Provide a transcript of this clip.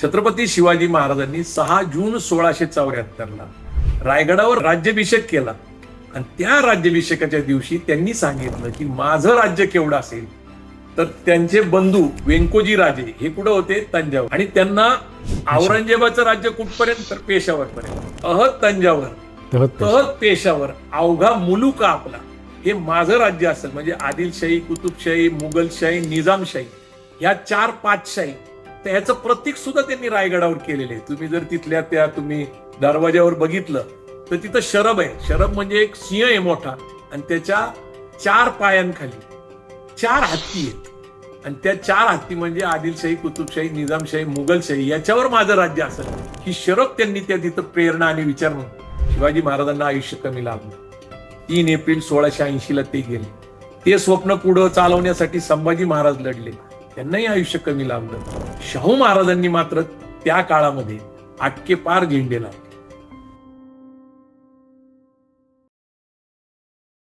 छत्रपती शिवाजी महाराजांनी 6 जून 1674 ला रायगडावर राज्याभिषेक केला आणि त्या राज्याभिषेकाच्या दिवशी त्यांनी सांगितलं की माझं राज्य केवढं असेल तर त्यांचे बंधू व्यंकोजी राजे हे कुठं होते? तंजावर. आणि त्यांना औरंगजेबाचं राज्य कुठपर्यंत? तर पेशावर पर्यंत. तहत पेशावर अवघा मुलूक आपला हे माझं राज्य असेल. म्हणजे आदिलशाही, कुतुबशाही, मुघलशाही, निजामशाही या 4-5 शाही तर ह्याचं प्रतीक सुद्धा त्यांनी रायगडावर केलेले आहे. तुम्ही जर तिथल्या त्या तुम्ही दरवाज्यावर बघितलं तर तिथं शरब आहे. शरब म्हणजे एक सिंह आहे मोठा आणि त्याच्या 4 पायांखाली 4 हत्ती आहेत आणि त्या 4 हत्ती म्हणजे आदिलशाही, कुतुबशाही, निजामशाही, मुघलशाही याच्यावर माझं राज्य असेल ही शरब त्यांनी त्या तिथं प्रेरणा आणि विचार म्हणून. शिवाजी महाराजांना आयुष्य कमी लाभलं. 3 एप्रिल 1680 ला ते गेले. ते स्वप्न पुढं चालवण्यासाठी संभाजी महाराज लढले. त्यांनाही आयुष्य कमी लाभलं. शाहू महाराजांनी मात्र त्या काळामध्ये आटके पार झेंडे लावले.